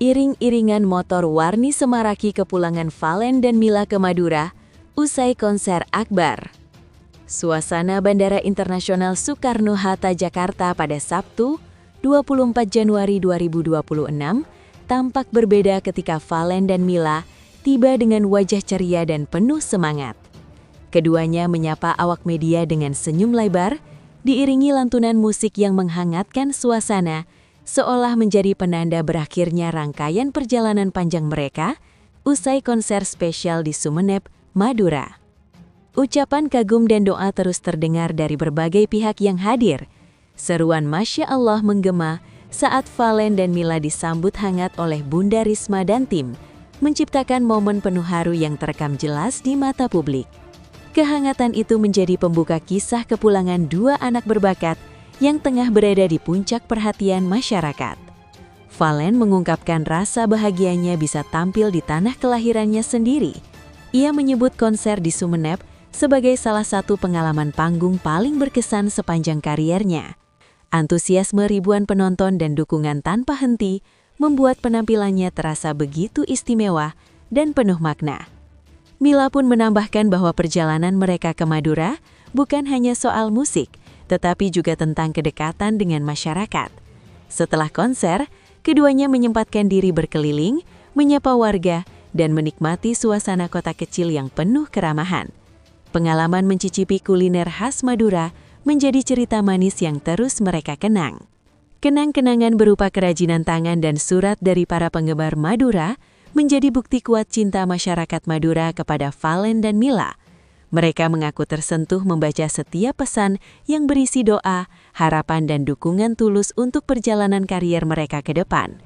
Iring-iringan motor warni semaraki kepulangan Valen dan Mila ke Madura usai konser Akbar. Suasana Bandara Internasional Soekarno-Hatta Jakarta pada Sabtu, 24 Januari 2026 tampak berbeda ketika Valen dan Mila tiba dengan wajah ceria dan penuh semangat. Keduanya menyapa awak media dengan senyum lebar, diiringi lantunan musik yang menghangatkan suasana, seolah menjadi penanda berakhirnya rangkaian perjalanan panjang mereka usai konser spesial di Sumeneb, Madura. Ucapan kagum dan doa terus terdengar dari berbagai pihak yang hadir. Seruan Masya Allah menggema saat Valen dan Mila disambut hangat oleh Bunda Risma dan tim, menciptakan momen penuh haru yang terekam jelas di mata publik. Kehangatan itu menjadi pembuka kisah kepulangan dua anak berbakat yang tengah berada di puncak perhatian masyarakat. Valen mengungkapkan rasa bahagianya bisa tampil di tanah kelahirannya sendiri. Ia menyebut konser di Sumeneb sebagai salah satu pengalaman panggung paling berkesan sepanjang kariernya. Antusiasme ribuan penonton dan dukungan tanpa henti membuat penampilannya terasa begitu istimewa dan penuh makna. Mila pun menambahkan bahwa perjalanan mereka ke Madura bukan hanya soal musik, tetapi juga tentang kedekatan dengan masyarakat. Setelah konser, keduanya menyempatkan diri berkeliling, menyapa warga, dan menikmati suasana kota kecil yang penuh keramahan. Pengalaman mencicipi kuliner khas Madura menjadi cerita manis yang terus mereka kenang. Kenang-kenangan berupa kerajinan tangan dan surat dari para penggemar Madura menjadi bukti kuat cinta masyarakat Madura kepada Valen dan Mila. Mereka mengaku tersentuh membaca setiap pesan yang berisi doa, harapan dan dukungan tulus untuk perjalanan karier mereka ke depan.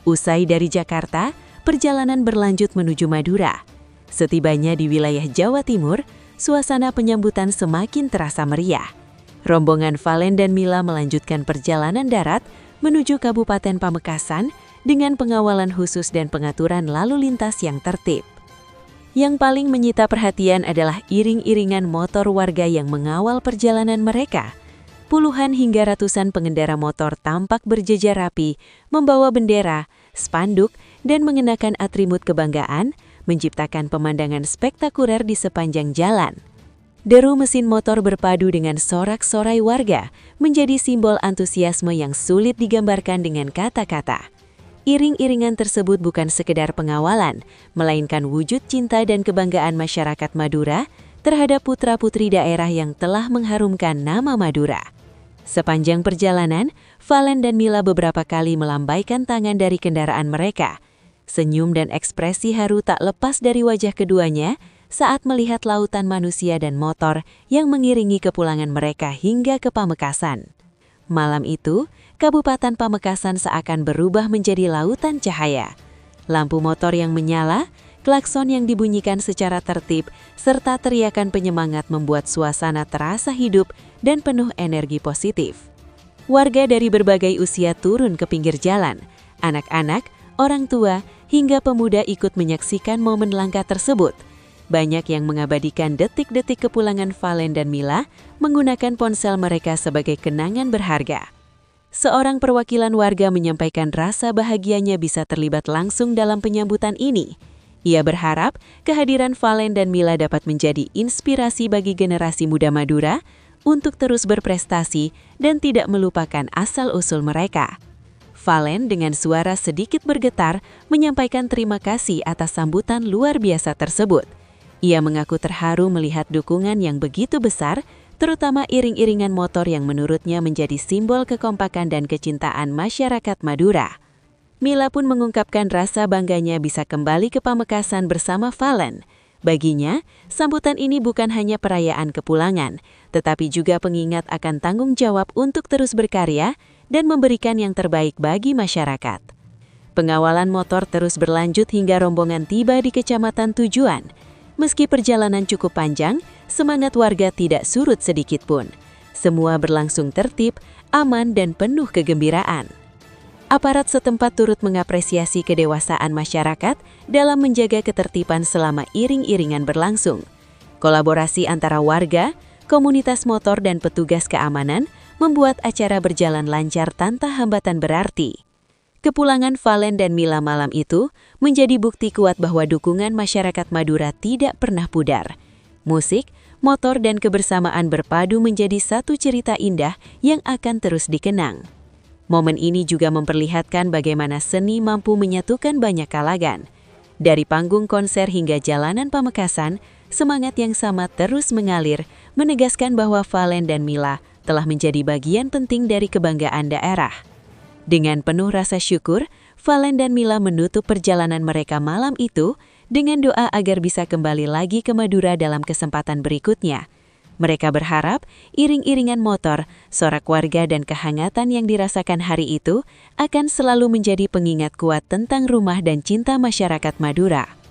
Usai dari Jakarta, perjalanan berlanjut menuju Madura. Setibanya di wilayah Jawa Timur, suasana penyambutan semakin terasa meriah. Rombongan Valen dan Mila melanjutkan perjalanan darat menuju Kabupaten Pamekasan dengan pengawalan khusus dan pengaturan lalu lintas yang tertib. Yang paling menyita perhatian adalah iring-iringan motor warga yang mengawal perjalanan mereka. Puluhan hingga ratusan pengendara motor tampak berjejer rapi, membawa bendera, spanduk, dan mengenakan atribut kebanggaan, menciptakan pemandangan spektakuler di sepanjang jalan. Deru mesin motor berpadu dengan sorak-sorai warga menjadi simbol antusiasme yang sulit digambarkan dengan kata-kata. Iring-iringan tersebut bukan sekedar pengawalan, melainkan wujud cinta dan kebanggaan masyarakat Madura terhadap putra-putri daerah yang telah mengharumkan nama Madura. Sepanjang perjalanan, Valen dan Mila beberapa kali melambaikan tangan dari kendaraan mereka. Senyum dan ekspresi haru tak lepas dari wajah keduanya saat melihat lautan manusia dan motor yang mengiringi kepulangan mereka hingga ke Pamekasan. Malam itu, Kabupaten Pamekasan seakan berubah menjadi lautan cahaya. Lampu motor yang menyala, klakson yang dibunyikan secara tertib, serta teriakan penyemangat membuat suasana terasa hidup dan penuh energi positif. Warga dari berbagai usia turun ke pinggir jalan. Anak-anak, orang tua, hingga pemuda ikut menyaksikan momen langka tersebut. Banyak yang mengabadikan detik-detik kepulangan Valen dan Mila menggunakan ponsel mereka sebagai kenangan berharga. Seorang perwakilan warga menyampaikan rasa bahagianya bisa terlibat langsung dalam penyambutan ini. Ia berharap kehadiran Valen dan Mila dapat menjadi inspirasi bagi generasi muda Madura untuk terus berprestasi dan tidak melupakan asal-usul mereka. Valen dengan suara sedikit bergetar menyampaikan terima kasih atas sambutan luar biasa tersebut. Ia mengaku terharu melihat dukungan yang begitu besar, terutama iring-iringan motor yang menurutnya menjadi simbol kekompakan dan kecintaan masyarakat Madura. Mila pun mengungkapkan rasa bangganya bisa kembali ke Pamekasan bersama Valen. Baginya, sambutan ini bukan hanya perayaan kepulangan, tetapi juga pengingat akan tanggung jawab untuk terus berkarya dan memberikan yang terbaik bagi masyarakat. Pengawalan motor terus berlanjut hingga rombongan tiba di kecamatan tujuan. Meski perjalanan cukup panjang, semangat warga tidak surut sedikit pun. Semua berlangsung tertib, aman, dan penuh kegembiraan. Aparat setempat turut mengapresiasi kedewasaan masyarakat dalam menjaga ketertiban selama iring-iringan berlangsung. Kolaborasi antara warga, komunitas motor, dan petugas keamanan membuat acara berjalan lancar tanpa hambatan berarti. Kepulangan Valen dan Mila malam itu menjadi bukti kuat bahwa dukungan masyarakat Madura tidak pernah pudar. Musik, motor, dan kebersamaan berpadu menjadi satu cerita indah yang akan terus dikenang. Momen ini juga memperlihatkan bagaimana seni mampu menyatukan banyak kalangan. Dari panggung konser hingga jalanan Pamekasan, semangat yang sama terus mengalir, menegaskan bahwa Valen dan Mila telah menjadi bagian penting dari kebanggaan daerah. Dengan penuh rasa syukur, Valen dan Mila menutup perjalanan mereka malam itu dengan doa agar bisa kembali lagi ke Madura dalam kesempatan berikutnya. Mereka berharap iring-iringan motor, sorak warga, dan kehangatan yang dirasakan hari itu akan selalu menjadi pengingat kuat tentang rumah dan cinta masyarakat Madura.